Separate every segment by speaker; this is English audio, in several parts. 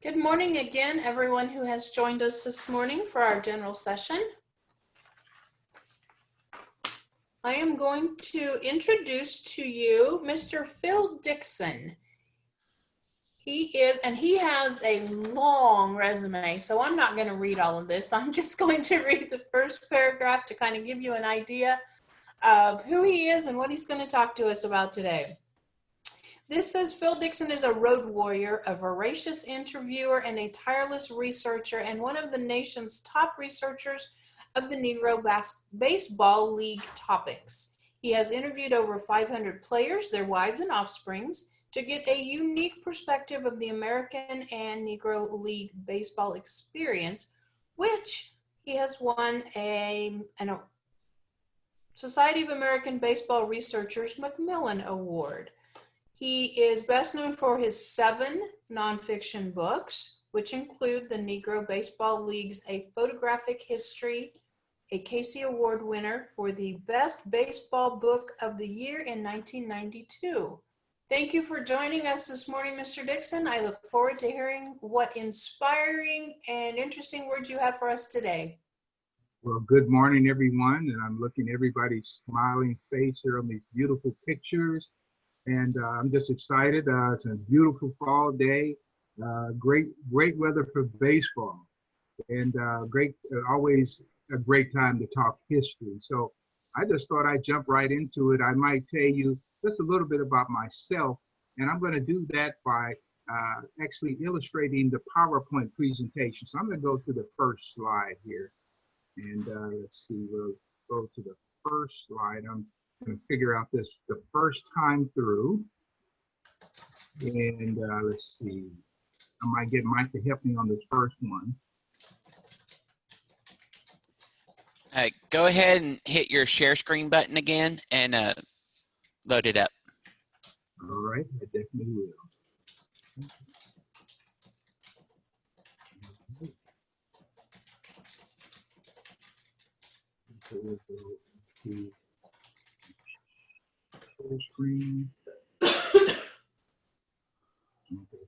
Speaker 1: Good morning again, everyone who has joined us this morning for our general session. I am going to introduce to you Mr. Phil Dixon. He has a long resume, so I'm not going to read all of this. I'm just going to read the first paragraph to kind of give you an idea of who he is and what he's going to talk to us about today. This says Phil Dixon is a road warrior, a voracious interviewer, and a tireless researcher, and one of the nation's top researchers of the Negro Baseball League topics. He has interviewed over 500 players, their wives, and offsprings to get a unique perspective of the American and Negro League baseball experience, which he has won a Society of American Baseball Researchers Macmillan Award. He is best known for his 7 nonfiction books, which include the Negro Baseball League's A Photographic History, a Casey Award winner for the Best Baseball Book of the Year in 1992. Thank you for joining us this morning, Mr. Dixon. I look forward to hearing what inspiring and interesting words you have for us today.
Speaker 2: Well, good morning, everyone. And I'm looking at everybody's smiling face here on these beautiful pictures. And I'm just excited. It's a beautiful fall day. Great weather for baseball, and always a great time to talk history. So I just thought I'd jump right into it. I might tell you just a little bit about myself, and I'm going to do that by actually illustrating the PowerPoint presentation. So I'm going to go to the first slide here, and let's see. We'll go to the first slide. I'm going to figure out this the first time through, and let's see, I might get Mike to help me on this first one.
Speaker 3: Go ahead and hit your share screen button again and load it up.
Speaker 2: All right, I definitely will. So we'll go to screen. Okay,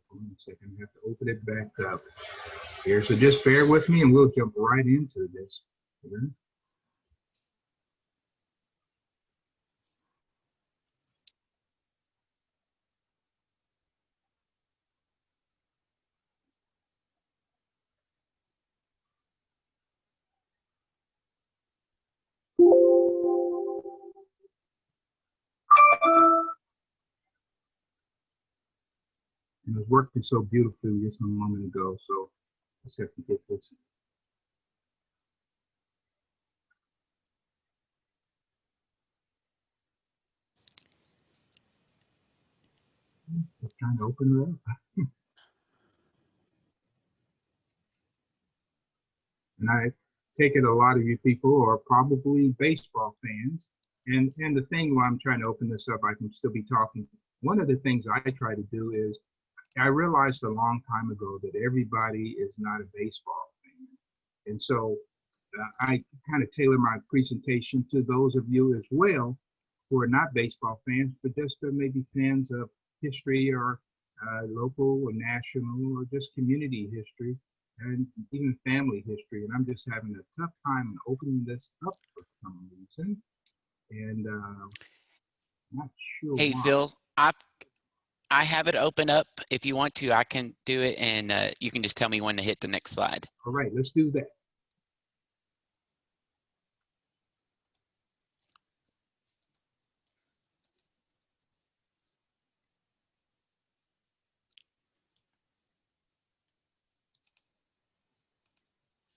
Speaker 2: hold on a second. I have to open it back up here. So just bear with me and we'll jump right into this here. And it was working so beautifully just a moment ago, so let's have to get this. Just trying to open it up. And I take it a lot of you people are probably baseball fans. And the thing while I'm trying to open this up, I can still be talking. One of the things I try to do is I realized a long time ago that everybody is not a baseball fan. And so I kind of tailor my presentation to those of you as well who are not baseball fans, but just maybe fans of history or local or national or just community history and even family history. And I'm just having a tough time opening this up for some reason. And not sure
Speaker 3: Hey,
Speaker 2: why.
Speaker 3: Phil, I have it open up. If you want to, I can do it, and you can just tell me when to hit the next slide.
Speaker 2: All right, let's do that.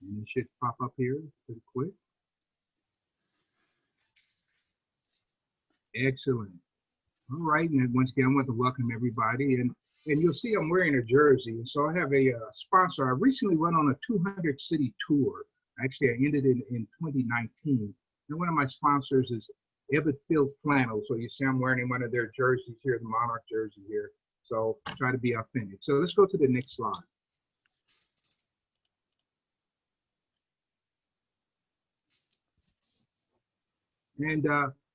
Speaker 2: And it should pop up here pretty quick. Excellent. All right, and once again, I want to welcome everybody. And you'll see I'm wearing a jersey. And so I have a sponsor. I recently went on a 200 city tour. Actually, I ended in 2019. And one of my sponsors is Everfield Flannel. So you see I'm wearing one of their jerseys here, the Monarch jersey here. So try to be authentic. So let's go to the next slide. And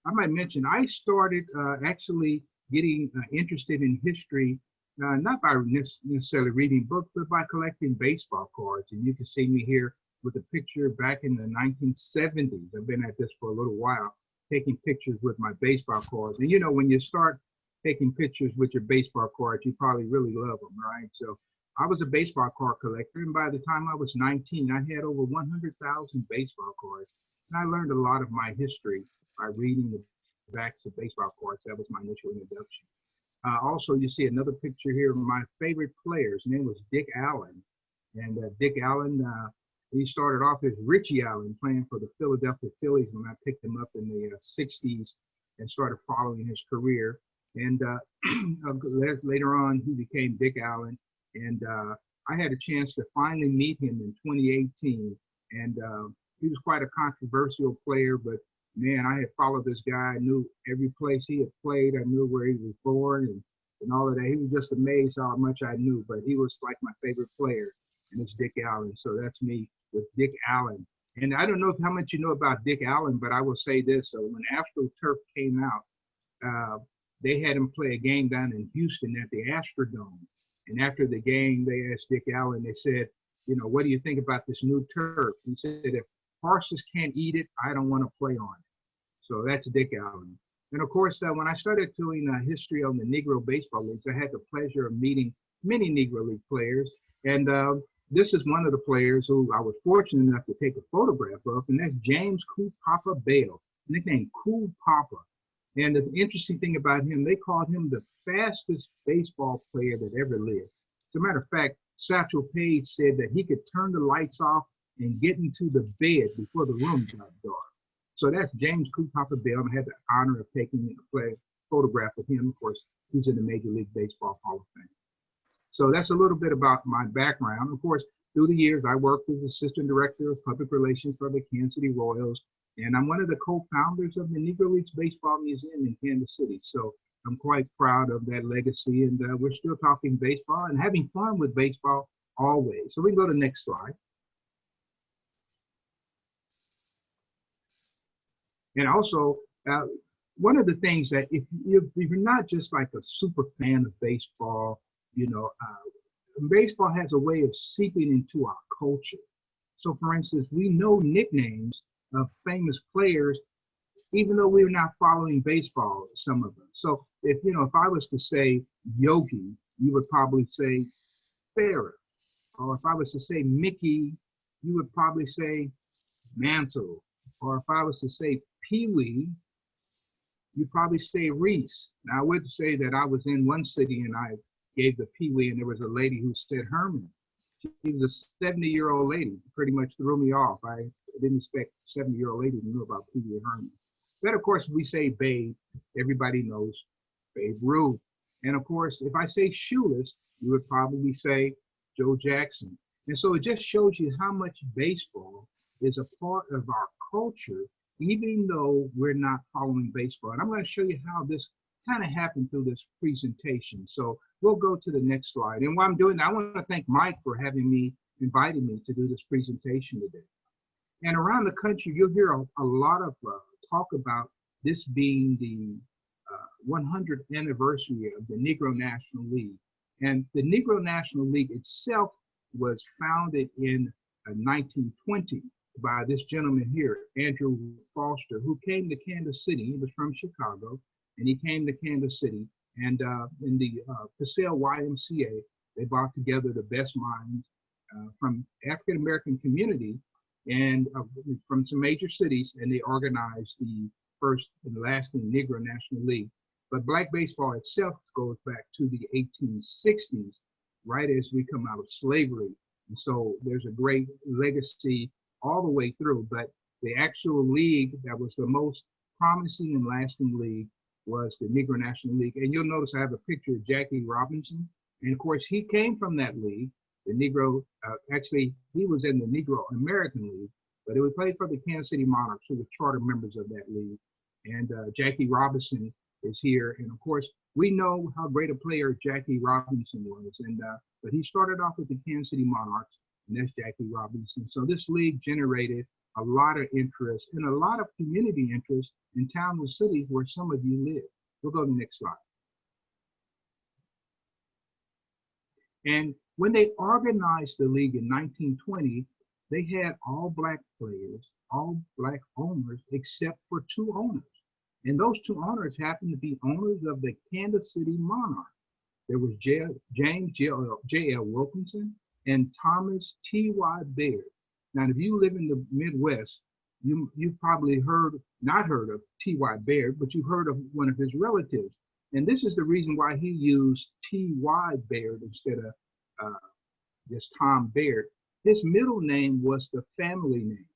Speaker 2: I might mention, I started actually getting interested in history not by necessarily reading books, but by collecting baseball cards. And you can see me here with a picture back in the 1970s. I've been at this for a little while, taking pictures with my baseball cards. And you know, when you start taking pictures with your baseball cards, you probably really love them, right? So I was a baseball card collector, and by the time I was 19, I had over 100,000 baseball cards. And I learned a lot of my history by reading the backs of baseball cards. That was my initial introduction. Also, you see another picture here of my favorite player. His name was Dick Allen. And Dick Allen, he started off as Richie Allen, playing for the Philadelphia Phillies when I picked him up in the 60s and started following his career. And later on, he became Dick Allen. And I had a chance to finally meet him in 2018. And he was quite a controversial player, but man, I had followed this guy. I knew every place he had played. I knew where he was born and all of that. He was just amazed how much I knew, but he was like my favorite player, and it's Dick Allen. So that's me with Dick Allen. And I don't know how much you know about Dick Allen, but I will say this. So when AstroTurf came out, they had him play a game down in Houston at the Astrodome. And after the game, they asked Dick Allen, they said, you know, what do you think about this new turf? He said, if horses can't eat it, I don't want to play on it. So that's Dick Allen. And of course, when I started doing history on the Negro Baseball Leagues, I had the pleasure of meeting many Negro League players. And this is one of the players who I was fortunate enough to take a photograph of, and that's James Cool Papa Bale, nicknamed Cool Papa. And the interesting thing about him, they called him the fastest baseball player that ever lived. As a matter of fact, Satchel Paige said that he could turn the lights off and get into the bed before the room got dark. So that's James Cool Papa Bale. I had the honor of taking a photograph with him. Of course, he's in the Major League Baseball Hall of Fame. So that's a little bit about my background. Of course, through the years, I worked as Assistant Director of Public Relations for the Kansas City Royals. And I'm one of the co-founders of the Negro Leagues Baseball Museum in Kansas City. So I'm quite proud of that legacy. And we're still talking baseball and having fun with baseball always. So we can go to the next slide. And also, one of the things that if you're not just like a super fan of baseball, you know, baseball has a way of seeping into our culture. So for instance, we know nicknames of famous players, even though we're not following baseball, some of them. So if I was to say Yogi, you would probably say Farrah. Or if I was to say Mickey, you would probably say Mantle. Or if I was to say Pee Wee, you'd probably say Reese. Now I would say that I was in one city and I gave the Pee Wee, and there was a lady who said Herman. She was a 70-year-old lady, pretty much threw me off. I didn't expect a 70-year-old lady to know about Pee Wee Herman. Then, of course, we say Babe. Everybody knows Babe Ruth. And, of course, if I say shoeless, you would probably say Joe Jackson. And so it just shows you how much baseball is a part of our culture, even though we're not following baseball. And I'm going to show you how this kind of happened through this presentation. So we'll go to the next slide. And while I'm doing that, I want to thank Mike for inviting me to do this presentation today. And around the country, you'll hear a lot of talk about this being the 100th anniversary of the Negro National League. And the Negro National League itself was founded in 1920 by this gentleman here, Andrew Foster, who came to Kansas City. He was from Chicago, and he came to Kansas City. And in the Cassell YMCA, they brought together the best minds from African-American community and from some major cities, and they organized the first and lasting Negro National League. But Black baseball itself goes back to the 1860s, right as we come out of slavery. And so there's a great legacy all the way through. But the actual league that was the most promising and lasting league was the Negro National League. And you'll notice I have a picture of Jackie Robinson. And of course, he came from that league. The Negro, actually, he was in the Negro American League, but he would play for the Kansas City Monarchs, who were charter members of that league. And Jackie Robinson is here. And of course, we know how great a player Jackie Robinson was. And but he started off with the Kansas City Monarchs, and that's Jackie Robinson. So this league generated a lot of interest and a lot of community interest in towns and cities where some of you live. We'll go to the next slide. And when they organized the league in 1920, they had all black players, all black owners, except for two owners. And those two owners happened to be owners of the Kansas City Monarchs. There was James J.L. Wilkinson and Thomas T.Y. Baird. Now, if you live in the Midwest, you've probably not heard of T.Y. Baird, but you've heard of one of his relatives. And this is the reason why he used T.Y. Baird instead of just Tom Baird. His middle name was the family name,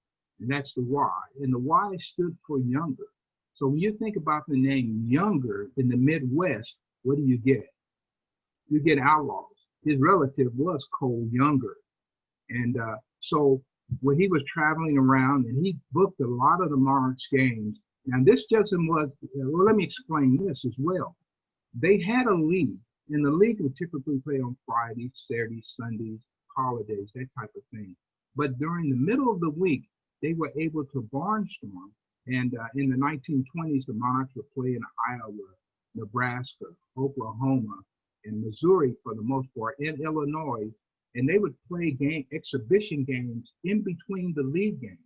Speaker 2: and that's the Y. And the Y stood for younger. So when you think about the name Younger in the Midwest, what do you get? You get outlaws. His relative was Cole Younger. And so when he was traveling around, and he booked a lot of the Monarchs games. Now this doesn't was, well, let me explain this as well. They had a league, and the league would typically play on Fridays, Saturdays, Sundays, holidays, that type of thing. But during the middle of the week, they were able to barnstorm. And in the 1920s, the Monarchs would play in Iowa, Nebraska, Oklahoma, and Missouri for the most part, and Illinois. And they would play exhibition games in between the league games.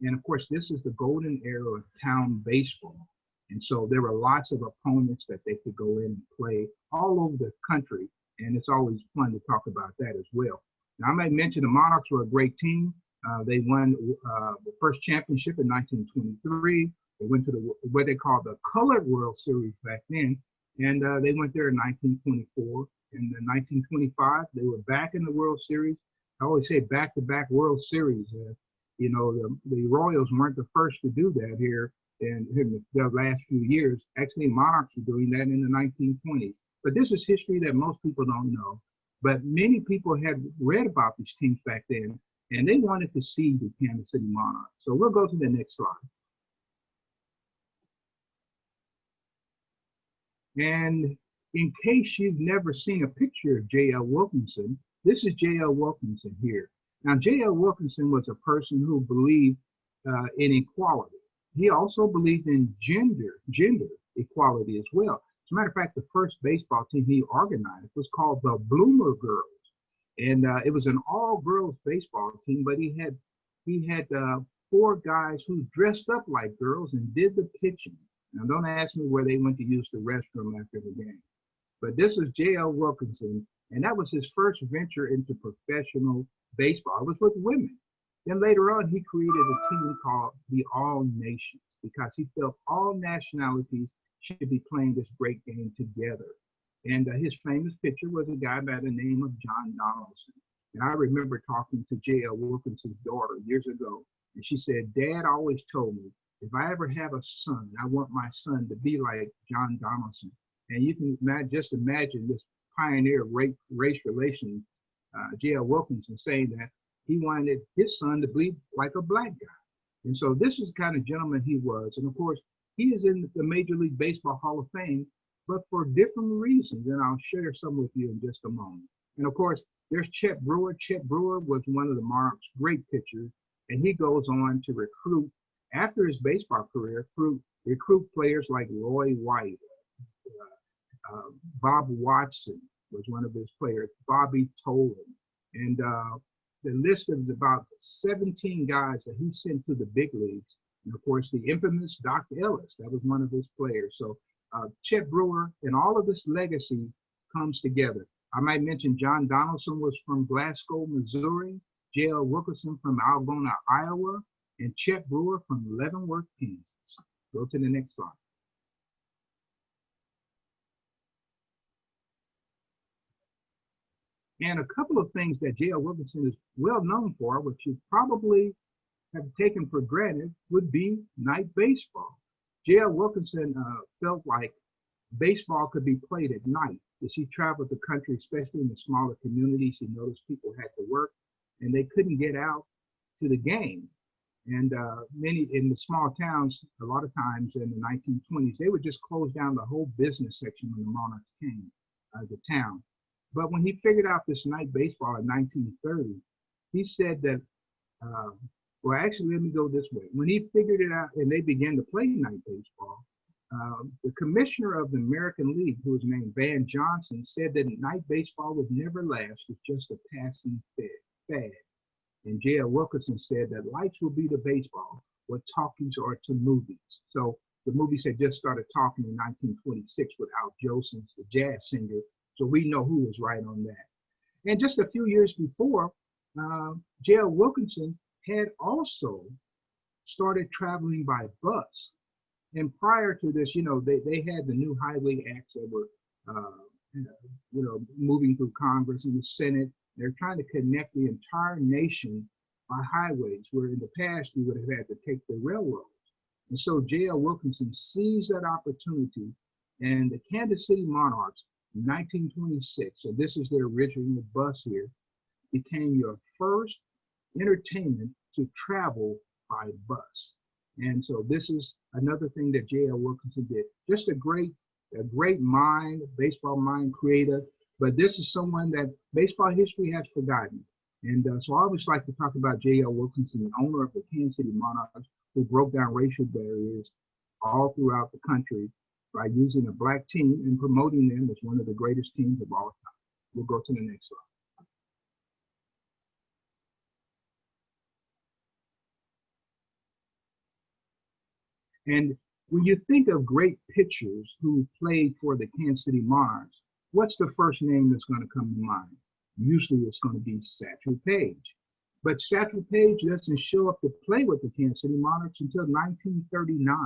Speaker 2: And of course, this is the golden era of town baseball. And so there were lots of opponents that they could go in and play all over the country. And it's always fun to talk about that as well. Now, I might mention the Monarchs were a great team. They won the first championship in 1923. They went to what they called the Colored World Series back then. And they went there in 1924. In 1925, they were back in the World Series. I always say back-to-back World Series. You know, the Royals weren't the first to do that here in the last few years. Actually, Monarchs were doing that in the 1920s. But this is history that most people don't know. But many people had read about these teams back then, and they wanted to see the Kansas City Monarchs. So we'll go to the next slide. And in case you've never seen a picture of J.L. Wilkinson, this is J.L. Wilkinson here. Now, J.L. Wilkinson was a person who believed in equality. He also believed in gender equality as well. As a matter of fact, the first baseball team he organized was called the Bloomer Girls. And it was an all-girls baseball team, but he had 4 guys who dressed up like girls and did the pitching. Now, don't ask me where they went to use the restroom after the game. But this is J.L. Wilkinson, and that was his first venture into professional baseball. It was with women. Then later on, he created a team called the All Nations because he felt all nationalities should be playing this great game together. And his famous pitcher was a guy by the name of John Donaldson. And I remember talking to J.L. Wilkinson's daughter years ago, and she said, "Dad always told me, if I ever have a son, I want my son to be like John Donaldson." And you can just imagine this pioneer of race relations, J.L. Wilkinson, saying that he wanted his son to be like a black guy. And so this is the kind of gentleman he was. And of course, he is in the Major League Baseball Hall of Fame, but for different reasons. And I'll share some with you in just a moment. And of course, there's Chet Brewer. Chet Brewer was one of the Monarchs' great pitchers, and he goes on to recruit, after his baseball career, recruit players like Roy White, Bob Watson was one of his players, Bobby Tolan, and the list of about 17 guys that he sent to the big leagues. And of course, the infamous Doc Ellis, that was one of his players. So Chet Brewer and all of this legacy comes together. I might mention John Donaldson was from Glasgow, Missouri, J.L. Wilkinson from Algona, Iowa, and Chet Brewer from Leavenworth, Kansas. Go to the next slide. And a couple of things that J.L. Wilkinson is well known for, which you probably have taken for granted, would be night baseball. J.L. Wilkinson felt like baseball could be played at night. As he traveled the country, especially in the smaller communities, he noticed people had to work and they couldn't get out to the game. And many in the small towns, a lot of times in the 1920s, they would just close down the whole business section when the Monarchs came to the town. But when he figured out this night baseball in 1930, he said that, well, actually, let me go this way. When he figured it out and they began to play night baseball, The commissioner of the American League, who was named Van Johnson, said that night baseball would never last. It's just a passing fad. And J.L. Wilkinson said that lights will be to baseball what talkies are to movies. So the movies had just started talking in 1926 with Al Jolson, the jazz singer. So we know who was right on that. And just a few years before, J.L. Wilkinson had also started traveling by bus. And prior to this, they had the new highway acts that were, moving through Congress and the Senate. They're trying to connect the entire nation by highways, where in the past you would have had to take the railroads. And so J.L. Wilkinson seized that opportunity, and the Kansas City Monarchs in 1926, so this is their original bus here, became your first entertainment to travel by bus. And so this is another thing that J.L. Wilkinson did. Just a great mind, baseball mind, creator. But this is someone that baseball history has forgotten. And so I always like to talk about J.L. Wilkinson, the owner of the Kansas City Monarchs, who broke down racial barriers all throughout the country by using a black team and promoting them as one of the greatest teams of all time. We'll go to the next slide. And when you think of great pitchers who played for the Kansas City Monarchs, what's the first name that's going to come to mind? Usually it's going to be Satchel Paige. But Satchel Paige doesn't show up to play with the Kansas City Monarchs until 1939.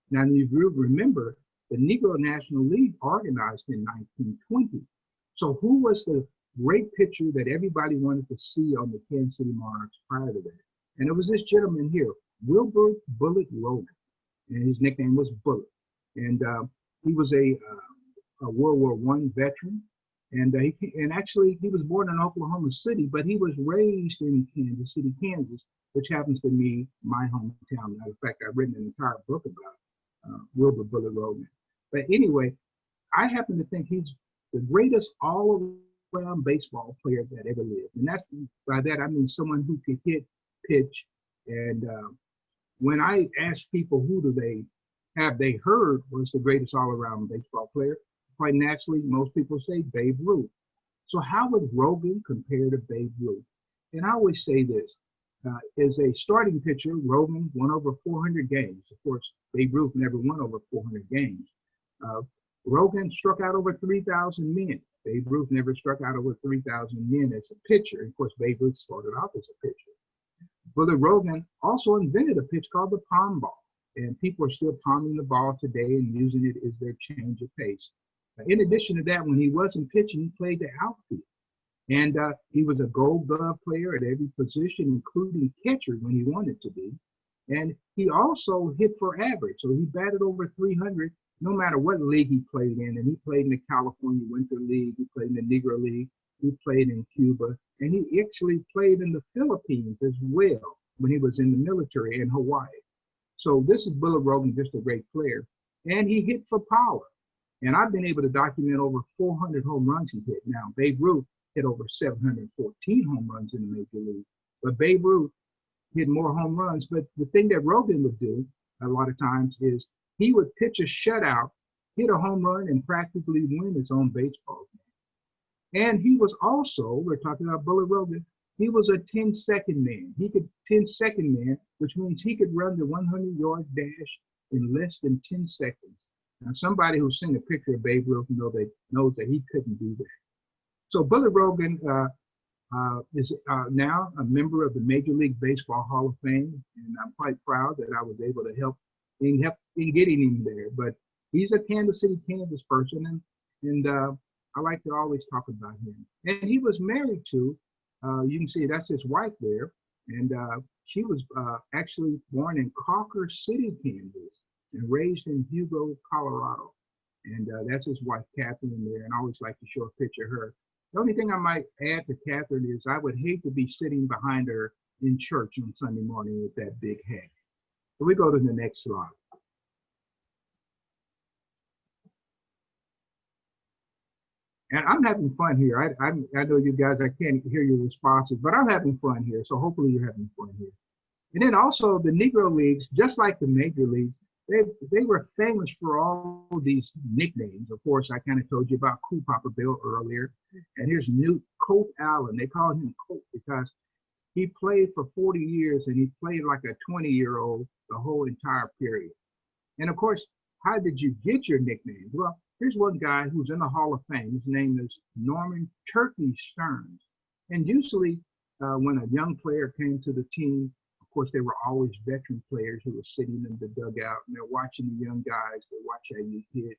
Speaker 2: Now, if you remember, the Negro National League organized in 1920. So who was the great pitcher that everybody wanted to see on the Kansas City Monarchs prior to that? And it was this gentleman here, Wilbur Bullet Logan. And his nickname was Bullet. And he was a World War I veteran. And actually, he was born in Oklahoma City, but he was raised in Kansas City, Kansas, which happens to be my hometown. Matter of fact, I've written an entire book about Wilbur Bullet Logan. But anyway, I happen to think he's the greatest all-around baseball player that ever lived. And that's, by that, I mean someone who could hit, pitch, and when I ask people who do they heard was the greatest all-around baseball player, quite naturally, most people say Babe Ruth. So how would Rogan compare to Babe Ruth? And I always say this, as a starting pitcher, Rogan won over 400 games. Of course, Babe Ruth never won over 400 games. Rogan struck out over 3,000 men. Babe Ruth never struck out over 3,000 men as a pitcher. Of course, Babe Ruth started off as a pitcher. Bullet Rogan also invented a pitch called the palm ball, and people are still palming the ball today and using it as their change of pace. In addition to that, when he wasn't pitching, he played the outfield, and he was a Gold Glove player at every position, including catcher when he wanted to be. And he also hit for average, so he batted over 300 no matter what league he played in. And he played in the California Winter League, he played in the Negro League, he played in Cuba, and he actually played in the Philippines as well when he was in the military in Hawaii. So this is Bullet Rogan, just a great player. And he hit for power. And I've been able to document over 400 home runs he hit. Now, Babe Ruth hit over 714 home runs in the Major League. But Babe Ruth hit more home runs. But the thing that Rogan would do a lot of times is he would pitch a shutout, hit a home run, and practically win his own baseball game. And he was also, we're talking about Bullet Rogan, he was a 10-second man. He could 10-second man, which means he could run the 100-yard dash in less than 10 seconds. Now, somebody who's seen a picture of Babe Ruth knows that he couldn't do that. So Bullet Rogan is now a member of the Major League Baseball Hall of Fame, and I'm quite proud that I was able to help in getting him there. But he's a Kansas City, Kansas person, and I like to always talk about him. And he was married to, you can see that's his wife there, and she was actually born in Cocker City, Kansas, and raised in Hugo, Colorado. And that's his wife, Catherine, there, and I always like to show a picture of her. The only thing I might add to Catherine is I would hate to be sitting behind her in church on Sunday morning with that big hat. So we go to the next slide. And I'm having fun here. I know you guys, I can't hear your responses, but I'm having fun here. So hopefully you're having fun here. And then also the Negro Leagues, just like the Major Leagues, they were famous for all these nicknames. Of course, I kind of told you about Cool Papa Bill earlier. And here's Newt Colt Allen. They called him Colt because he played for 40 years and he played like a 20-year-old the whole entire period. And of course, how did you get your nickname? Well, here's one guy who's in the Hall of Fame. His name is Norman Turkey Stearns. And usually when a young player came to the team, of course, they were always veteran players who were sitting in the dugout and they're watching the young guys. They watch how you hit,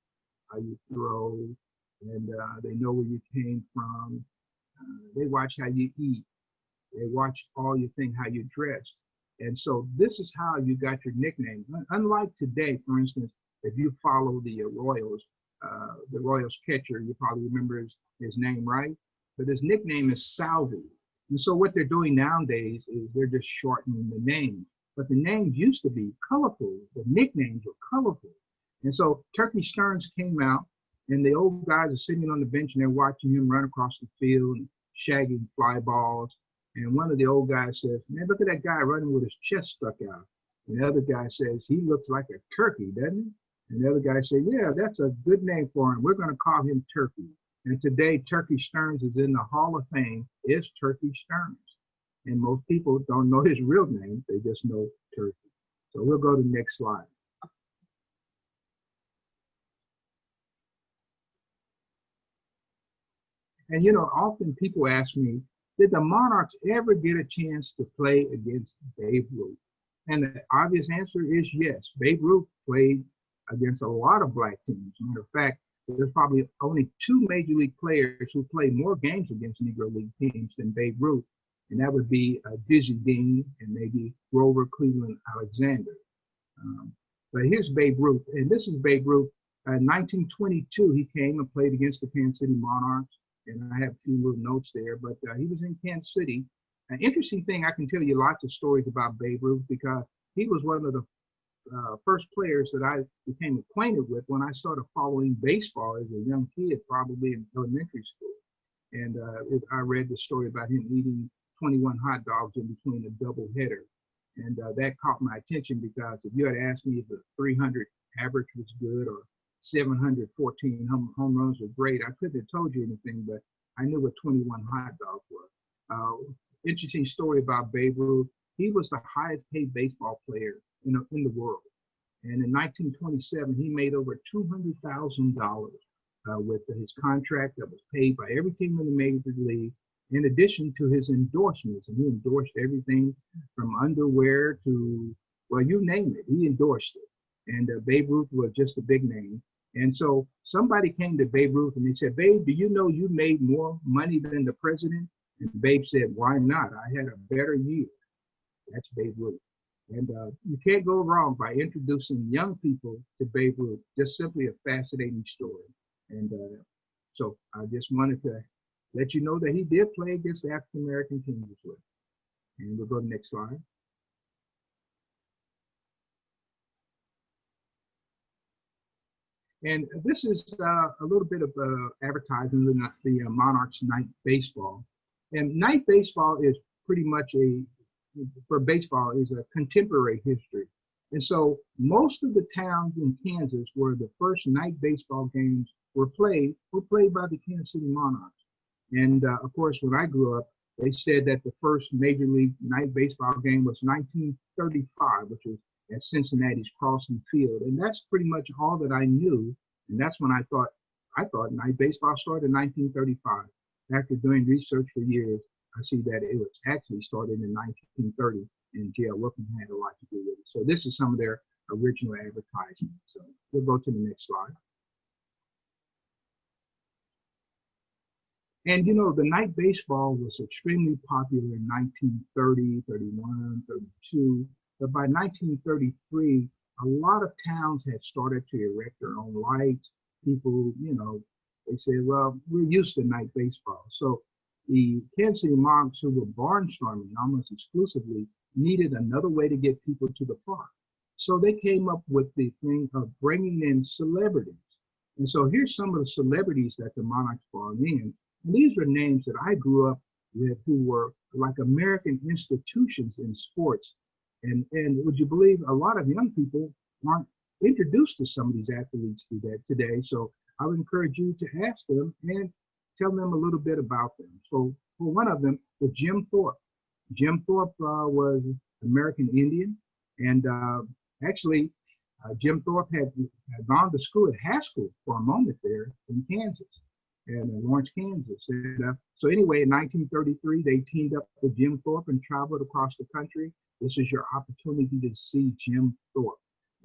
Speaker 2: how you throw, and they know where you came from. They watch how you eat. They watch all your things, how you dress. And so this is how you got your nickname. Unlike today, for instance, if you follow the Royals catcher, you probably remember his name, right? But his nickname is Salvi. And so what they're doing nowadays is they're just shortening the name. But the names used to be colorful. The nicknames were colorful. And so Turkey Stearns came out, and the old guys are sitting on the bench, and they're watching him run across the field and shagging fly balls. And one of the old guys says, man, look at that guy running with his chest stuck out. And the other guy says, he looks like a turkey, doesn't he? And the other guy said, yeah, that's a good name for him. We're going to call him Turkey. And today, Turkey Stearns is in the Hall of Fame, is Turkey Stearns. And most people don't know his real name. They just know Turkey. So we'll go to the next slide. And, you know, often people ask me, did the Monarchs ever get a chance to play against Babe Ruth? And the obvious answer is yes. Babe Ruth played against a lot of black teams. Matter of fact, there's probably only 2 major league players who played more games against Negro League teams than Babe Ruth, and that would be Dizzy Dean and maybe Grover Cleveland Alexander. But here's Babe Ruth, and this is Babe Ruth. In 1922, he came and played against the Kansas City Monarchs, and I have a few little notes there, but he was in Kansas City. An interesting thing, I can tell you lots of stories about Babe Ruth because he was one of the first players that I became acquainted with when I started following baseball as a young kid, probably in elementary school. And I read the story about him eating 21 hot dogs in between a double header. And that caught my attention because if you had asked me if the 300 average was good or 714 home runs were great, I couldn't have told you anything, but I knew what 21 hot dogs were. Interesting story about Babe Ruth. He was the highest paid baseball player in the world. And in 1927, he made over $200,000 with his contract that was paid by every team in the major leagues, in addition to his endorsements. And he endorsed everything from underwear to, well, you name it, he endorsed it. And Babe Ruth was just a big name. And so somebody came to Babe Ruth and they said, Babe, do you know you made more money than the president? And Babe said, why not? I had a better year. That's Babe Ruth. And you can't go wrong by introducing young people to Babe Ruth. Just simply a fascinating story. And so I just wanted to let you know that he did play against the African-American teams as well. And we'll go to the next slide. And this is a little bit of advertising the Monarchs Night Baseball. And night baseball is pretty much for baseball is a contemporary history. And so most of the towns in Kansas where the first night baseball games were played by the Kansas City Monarchs. And of course, when I grew up, they said that the first major league night baseball game was 1935, which was at Cincinnati's Crossing Field. And that's pretty much all that I knew. And that's when I thought night baseball started in 1935. After doing research for years, I see that it was actually started in 1930, and J.L. Wilkins had a lot to do with it. So this is some of their original advertising. So we'll go to the next slide. And you know, the night baseball was extremely popular in 1930, 31, 32. But by 1933, a lot of towns had started to erect their own lights. People, you know, they said, well, we're used to night baseball. So the Kansas City Monarchs, who were barnstorming almost exclusively, needed another way to get people to the park. So they came up with the thing of bringing in celebrities. And so here's some of the celebrities that the Monarchs brought in. And these are names that I grew up with who were like American institutions in sports. And would you believe a lot of young people introduced to some of these athletes today. So I would encourage you to ask them and tell them a little bit about them. So for one of them was Jim Thorpe. Jim Thorpe was American Indian, and actually Jim Thorpe had gone to school at Haskell for a moment there in Kansas, and Lawrence, Kansas. And, so anyway, in 1933, they teamed up with Jim Thorpe and traveled across the country. This is your opportunity to see Jim Thorpe.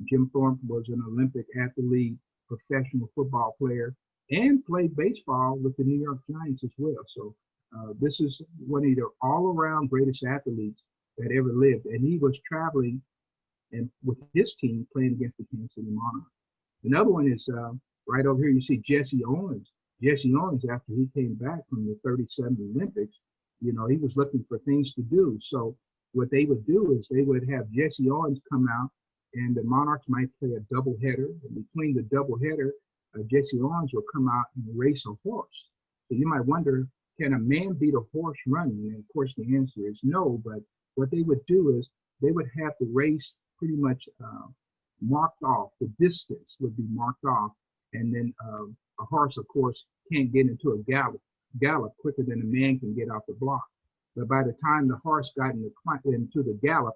Speaker 2: Jim Thorpe was an Olympic athlete, professional football player, and played baseball with the New York Giants as well. So this is one of the all-around greatest athletes that ever lived. And he was traveling and with his team playing against the Kansas City Monarchs. Another one is right over here, you see Jesse Owens. Jesse Owens, after he came back from the 37 Olympics, you know, he was looking for things to do. So what they would do is they would have Jesse Owens come out, and the Monarchs might play a doubleheader. And between the doubleheader, Jesse Owens will come out and race a horse. So you might wonder, can a man beat a horse running? And of course, the answer is no. But what they would do is they would have the race pretty much marked off. The distance would be marked off, and then a horse, of course, can't get into a gallop quicker than a man can get off the block. But by the time the horse got into the gallop,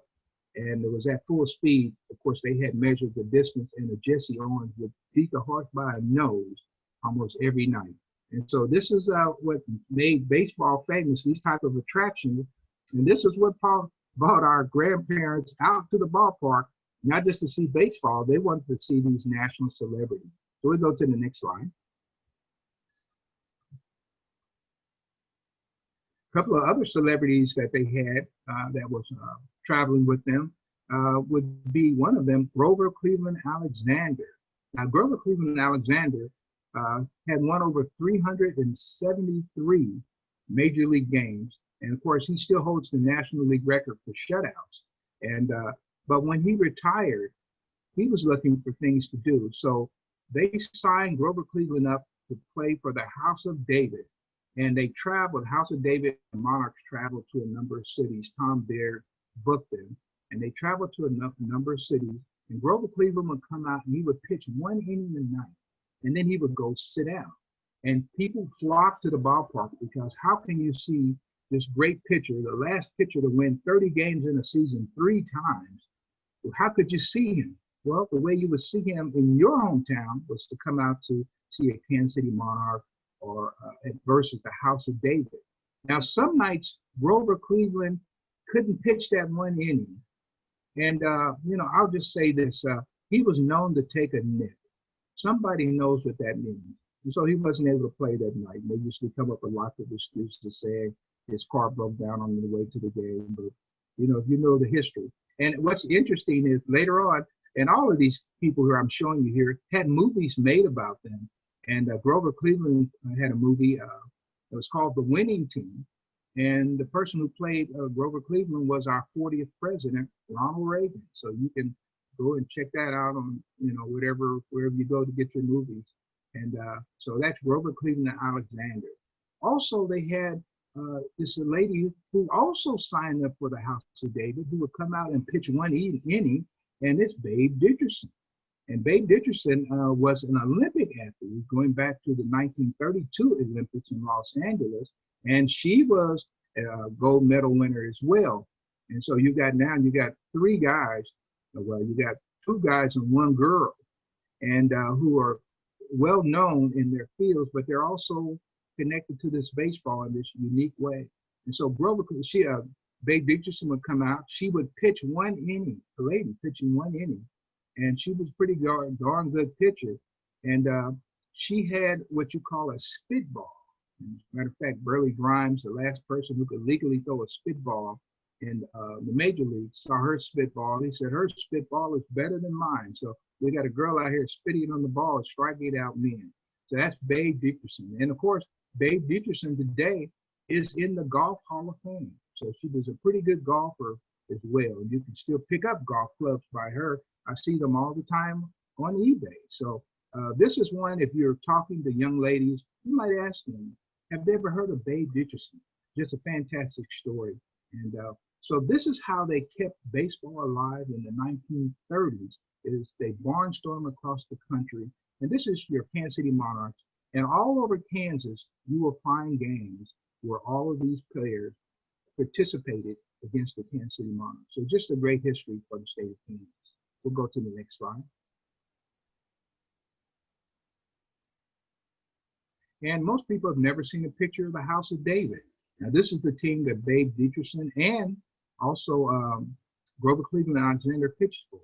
Speaker 2: and it was at full speed, of course, they had measured the distance, and the Jesse Owens would beat the horse by a nose almost every night. And so this is what made baseball famous, these type of attractions. And this is what brought our grandparents out to the ballpark, not just to see baseball, they wanted to see these national celebrities. So we go to the next slide. A couple of other celebrities that they had that was traveling with them would be one of them, Grover Cleveland Alexander. Now, Grover Cleveland Alexander had won over 373 major league games. And of course, he still holds the National League record for shutouts. And but when he retired, he was looking for things to do. So they signed Grover Cleveland up to play for the House of David. And they traveled, House of David and Monarchs traveled to a number of cities. Tom Baird booked them. And they traveled to a number of cities. And Grover Cleveland would come out and he would pitch one inning a night. And then he would go sit down. And people flocked to the ballpark because how can you see this great pitcher, the last pitcher to win 30 games in a season 3 times? Well, how could you see him? Well, the way you would see him in your hometown was to come out to see a Kansas City Monarch or versus the House of David. Now, some nights, Grover Cleveland couldn't pitch that one inning. And, you know, I'll just say this, he was known to take a nip. Somebody knows what that means. And so he wasn't able to play that night. They used to come up with lots of excuses to say his car broke down on the way to the game. But, you know, if you know the history. And what's interesting is later on, and all of these people who I'm showing you here had movies made about them. And Grover Cleveland had a movie that was called The Winning Team. And the person who played Grover Cleveland was our 40th president, Ronald Reagan. So you can go and check that out on, you know, wherever you go to get your movies. And so that's Grover Cleveland Alexander. Also, they had this lady who also signed up for the House of David, who would come out and pitch one inning, and it's Babe Dickerson. And Babe Dickerson was an Olympic athlete going back to the 1932 Olympics in Los Angeles, and she was a gold medal winner as well. And so you got 3 guys, well, you got 2 guys and 1 girl, and who are well known in their fields, but they're also connected to this baseball in this unique way. And so Babe Dickerson would come out. She would pitch one inning, a lady pitching one inning, and she was pretty darn good pitcher. And she had what you call a spitball. As a matter of fact, Burley Grimes, the last person who could legally throw a spitball in the major leagues, saw her spitball. He said, her spitball is better than mine. So we got a girl out here spitting on the ball, striking out men. So that's Babe Dickerson. And of course, Babe Dickerson today is in the Golf Hall of Fame. So she was a pretty good golfer as well. You can still pick up golf clubs by her. I see them all the time on eBay. So this is one, if you're talking to young ladies, you might ask them, have they ever heard of Babe Dickerson? Just a fantastic story. And So this is how they kept baseball alive in the 1930s, is they barnstorm across the country. And this is your Kansas City Monarchs. And all over Kansas, you will find games where all of these players participated against the Kansas City Monarchs. So just a great history for the state of Kansas. We'll go to the next slide. And most people have never seen a picture of the House of David. Now, this is the team that Babe Dixon and also Grover Cleveland Alexander pitched for.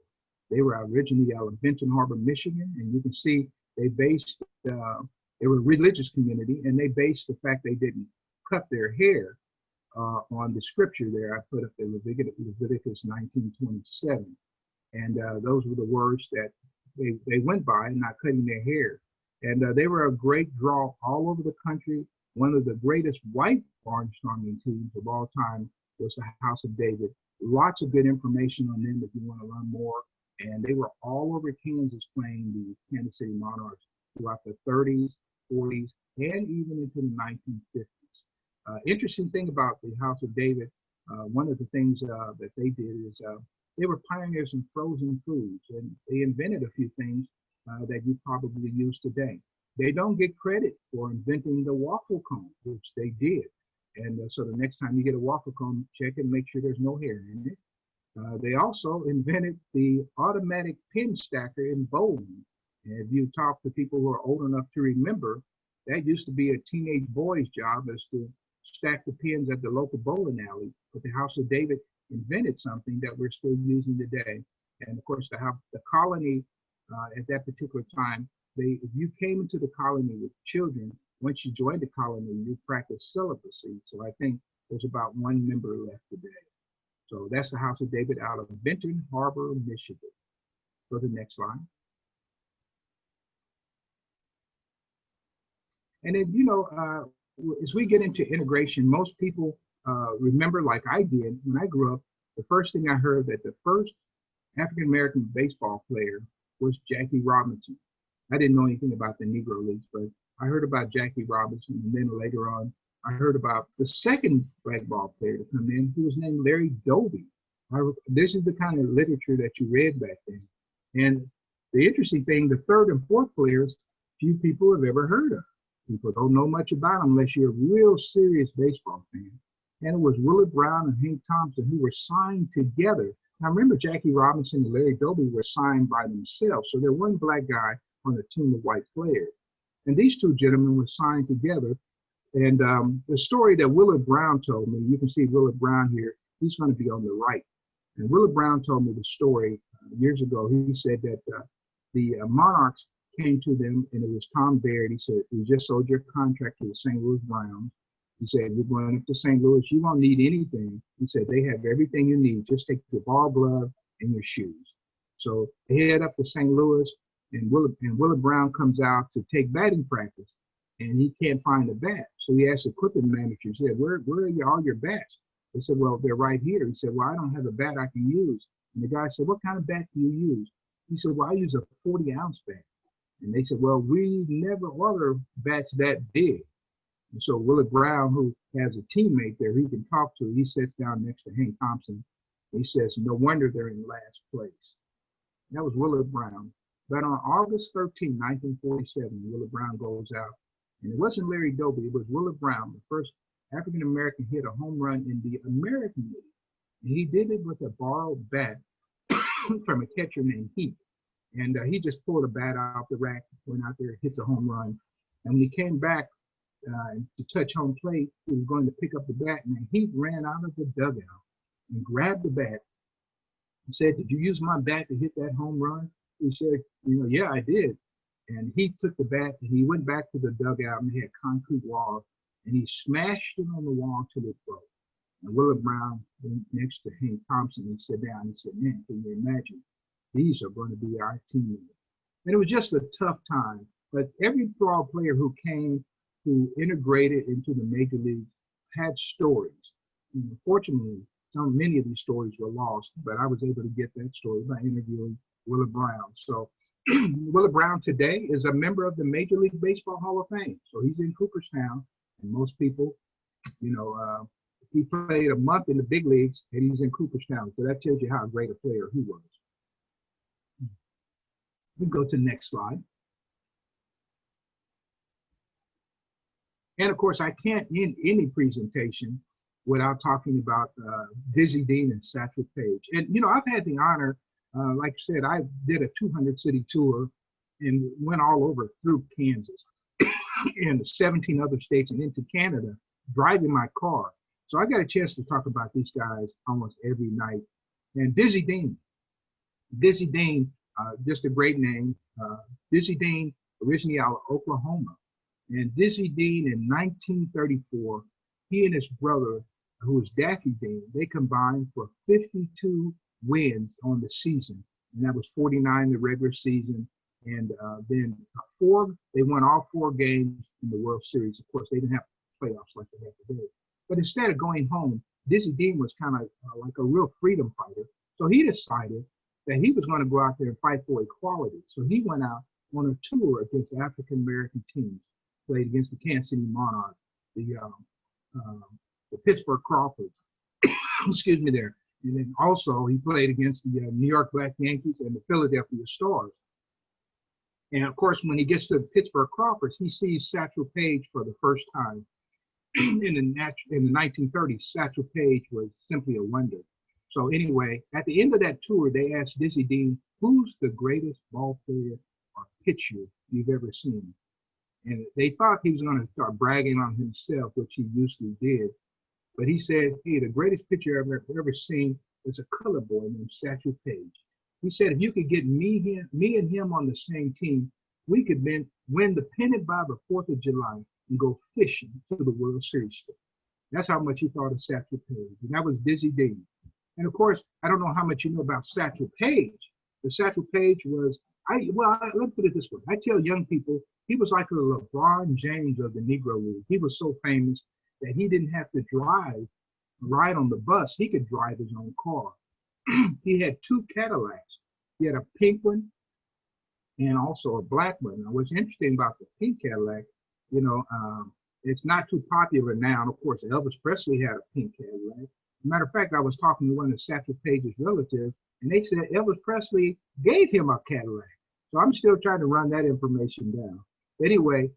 Speaker 2: They were originally out of Benton Harbor, Michigan, and you can see they based, they were a religious community, and they based the fact they didn't cut their hair on the scripture there. I put up the Leviticus 19:27. And those were the words that they went by, not cutting their hair. And they were a great draw all over the country. One of the greatest white barnstorming teams of all time was the House of David. Lots of good information on them if you want to learn more. And they were all over Kansas playing the Kansas City Monarchs throughout the 30s, 40s, and even into the 1950s. Interesting thing about the House of David, one of the things that they did is they were pioneers in frozen foods, and they invented a few things that you probably use today. They don't get credit for inventing the waffle cone, which they did. And so the next time you get a waffle cone, check and make sure there's no hair in it. They also invented the automatic pin stacker in bowling. And if you talk to people who are old enough to remember, that used to be a teenage boy's job, is to stack the pins at the local bowling alley. But the House of David invented something that we're still using today. And of course, the colony at that particular time, if you came into the colony with children, once you joined the colony, you practiced celibacy. So I think there's about one member left today. So that's the House of David out of Benton Harbor, Michigan. Go to the next slide. And then, as we get into integration, most people remember, like I did when I grew up, the first thing I heard that the first African-American baseball player was Jackie Robinson. I didn't know anything about the Negro Leagues, but I heard about Jackie Robinson, and then later on, I heard about the second black ball player to come in, who was named Larry Doby. This is the kind of literature that you read back then. And the interesting thing, the third and fourth players, few people have ever heard of. People don't know much about them unless you're a real serious baseball fan. And it was Willard Brown and Hank Thompson who were signed together. Now remember, Jackie Robinson and Larry Doby were signed by themselves. So there was one black guy on a team of white players. And these two gentlemen were signed together. And the story that Willard Brown told me, you can see Willard Brown here, he's going to be on the right. And Willard Brown told me the story years ago. He said that the Monarchs came to them, and it was Tom Baird. He said, "We just sold your contract to the St. Louis Browns." He said, "You're going up to St. Louis. You won't need anything." He said, "They have everything you need. Just take your ball glove and your shoes." So they head up to St. Louis, and Willard Brown comes out to take batting practice, and he can't find a bat. So he asked the equipment manager, he said, where are all your bats? They said, "Well, they're right here." He said, "Well, I don't have a bat I can use." And the guy said, "What kind of bat do you use?" He said, "Well, I use a 40-ounce bat." And they said, "Well, we never order bats that big." And so Willard Brown, who has a teammate there he can talk to, he sits down next to Hank Thompson. He says, "No wonder they're in last place." That was Willard Brown. But on August 13, 1947, Willard Brown goes out. And it wasn't Larry Doby, it was Willard Brown, the first African-American hit a home run in the American League. And he did it with a borrowed bat from a catcher named Heath. And he just pulled a bat out the rack, went out there, hit the home run. And when he came back to touch home plate, he was going to pick up the bat, and Heath ran out of the dugout and grabbed the bat and said, "Did you use my bat to hit that home run?" He said, "Yeah, I did." And he took the bat and he went back to the dugout, and they had concrete walls, and he smashed it on the wall till it broke. And Willard Brown went next to Hank Thompson and sat down and said, "Man, can you imagine? These are going to be our teammates." And it was just a tough time. But every ball player who came, who integrated into the major leagues, had stories. And fortunately, many of these stories were lost, but I was able to get that story by interviewing Willard Brown. So Willard Brown today is a member of the Major League Baseball Hall of Fame. So he's in Cooperstown, and most people, he played a month in the big leagues, and he's in Cooperstown. So that tells you how great a player he was. We go to the next slide. And of course, I can't end any presentation without talking about Dizzy Dean and Satchel Paige. And, you know, I've had the honor, like I said, I did a 200-city tour and went all over through Kansas and 17 other states and into Canada, driving my car. So I got a chance to talk about these guys almost every night. And Dizzy Dean, just a great name. Dizzy Dean, originally out of Oklahoma. And Dizzy Dean in 1934, he and his brother, who was Daffy Dean, they combined for 52 wins on the season. And that was 49 the regular season. And then they won all 4 games in the World Series. Of course, they didn't have playoffs like they have today. But instead of going home, Dizzy Dean was kind of like a real freedom fighter. So he decided that he was going to go out there and fight for equality. So he went out on a tour against African-American teams, played against the Kansas City Monarchs, the Pittsburgh Crawfords, excuse me there. And then also he played against the New York Black Yankees and the Philadelphia Stars. And of course, when he gets to the Pittsburgh Crawfords, he sees Satchel Paige for the first time. In the 1930s, Satchel Paige was simply a wonder. So anyway, at the end of that tour, they asked Dizzy Dean, who's the greatest ball player or pitcher you've ever seen? And they thought he was going to start bragging on himself, which he usually did. But he said, hey, the greatest pitcher I've ever seen is a color boy named Satchel Paige. He said, if you could get me and him on the same team, we could win the pennant by the 4th of July and go fishing to the World Series. That's how much he thought of Satchel Paige. And that was Dizzy Dean. And of course, I don't know how much you know about Satchel Paige, but Satchel Paige was, let's put it this way. I tell young people, he was like a LeBron James of the Negro League. He was so famous that he didn't have to ride on the bus. He could drive his own car. He had 2 Cadillacs. He had a pink one and also a black one. Now, what's interesting about the pink Cadillac, you know, it's not too popular now. And of course, Elvis Presley had a pink Cadillac. Matter of fact, I was talking to one of Satchel Paige's relatives, and they said Elvis Presley gave him a Cadillac. So I'm still trying to run that information down. Anyway,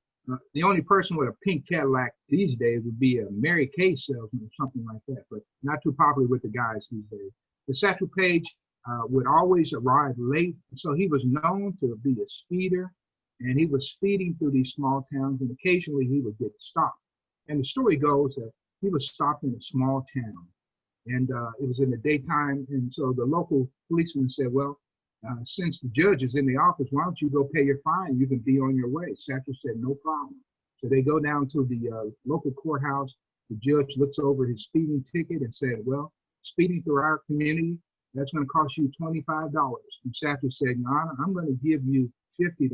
Speaker 2: the only person with a pink Cadillac these days would be a Mary Kay salesman or something like that, but not too popular with the guys these days. But Satchel Paige would always arrive late, so he was known to be a speeder, and he was speeding through these small towns, and occasionally he would get stopped. And the story goes that he was stopped in a small town, and it was in the daytime, and so the local policeman said, well, since the judge is in the office, why don't you go pay your fine? You can be on your way. Satchel said, no problem. So they go down to the local courthouse. The judge looks over his speeding ticket and said, well, speeding through our community, that's going to cost you $25. And Satchel said, Your Honor, I'm going to give you $50.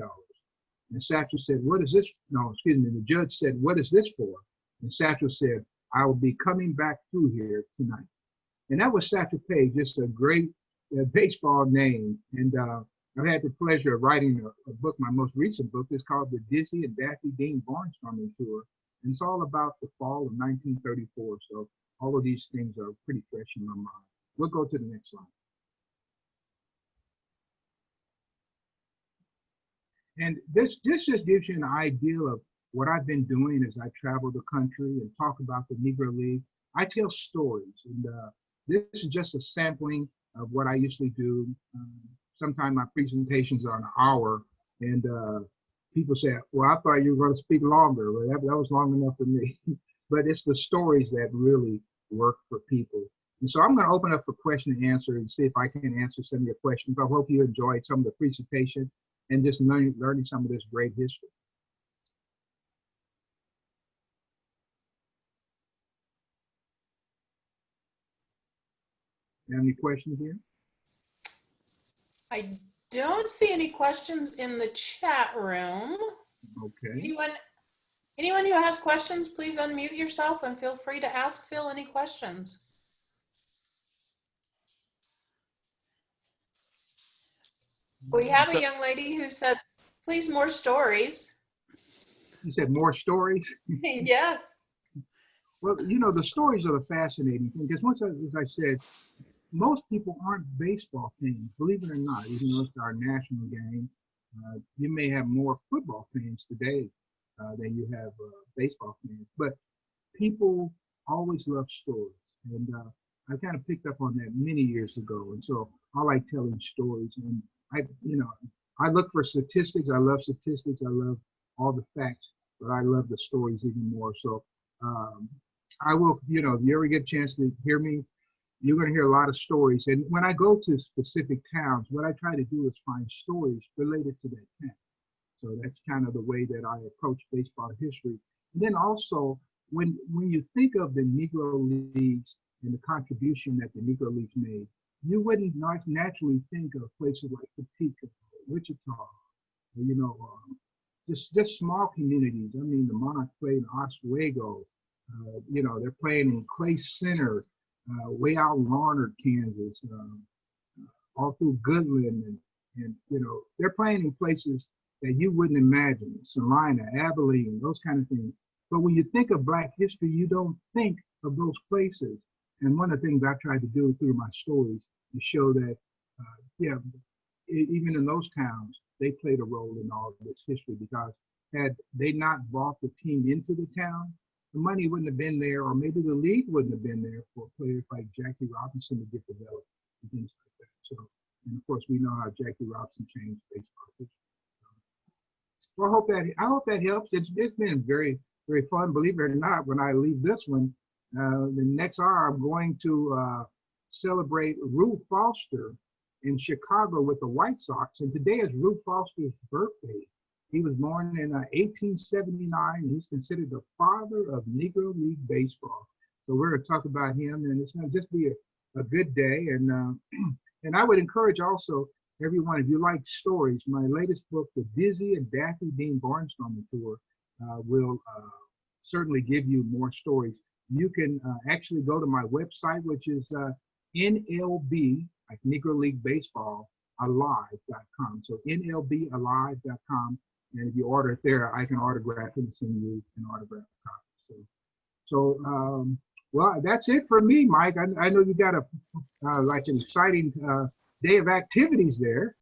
Speaker 2: And Satchel said, what is this? No, excuse me. The judge said, what is this for? And Satchel said, I will be coming back through here tonight. And that was Satchel Paige, just a great baseball name. And I've had the pleasure of writing a book. My most recent book is called The Dizzy and Daffy Dean Barnstorming Tour. And it's all about the fall of 1934. So all of these things are pretty fresh in my mind. We'll go to the next slide. And this just gives you an idea of what I've been doing as I travel the country and talk about the Negro League. I tell stories, and this is just a sampling of what I usually do. Sometimes my presentations are an hour, and people say, well, I thought you were going to speak longer. Well, that was long enough for me. But it's the stories that really work for people. And so I'm going to open up for question and answer and see if I can answer some of your questions. I hope you enjoyed some of the presentation and just learning some of this great history. Any questions here?
Speaker 1: I don't see any questions in the chat room.
Speaker 2: Okay.
Speaker 1: Anyone who has questions, please unmute yourself and feel free to ask Phil any questions. We have a young lady who says, please, more stories.
Speaker 2: You said more stories?
Speaker 1: Yes.
Speaker 2: Well, the stories are the fascinating thing because as I said, most people aren't baseball fans, believe it or not, even though it's our national game. You may have more football fans today than you have baseball fans, but people always love stories. And I kind of picked up on that many years ago. And so I like telling stories. And I look for statistics. I love statistics. I love all the facts, but I love the stories even more. So um, I will, if you ever get a chance to hear me, you're going to hear a lot of stories. And when I go to specific towns, what I try to do is find stories related to that town. So that's kind of the way that I approach baseball history. And then also, when you think of the Negro Leagues and the contribution that the Negro Leagues made, you wouldn't naturally think of places like Topeka, Wichita, just small communities. I mean, the Monarchs played in Oswego. They're playing in Clay Center, way out in Larned, Kansas, all through Goodland, and they're playing in places that you wouldn't imagine, Salina, Abilene, those kind of things. But when you think of Black history, you don't think of those places. And one of the things I tried to do through my stories is show that, even in those towns, they played a role in all of this history, because had they not brought the team into the town, the money wouldn't have been there, or maybe the league wouldn't have been there for players like Jackie Robinson to get developed and things like that. So, and of course, we know how Jackie Robinson changed baseball history. Well, I hope that helps. It's been very, very fun. Believe it or not, when I leave this one, the next hour I'm going to celebrate Ruth Foster in Chicago with the White Sox, and today is Ruth Foster's birthday. He was born in 1879. He's considered the father of Negro League baseball. So we're going to talk about him, and it's going to just be a good day. And and I would encourage also everyone, if you like stories, my latest book, The Dizzy and Daffy Dean Barnstorming Tour, will certainly give you more stories. You can actually go to my website, which is NLB, like Negro League Baseball, alive.com. So NLBalive.com. And if you order it there, I can autograph it and send you an autograph copy. Well, that's it for me, Mike. I know you got like an exciting day of activities there.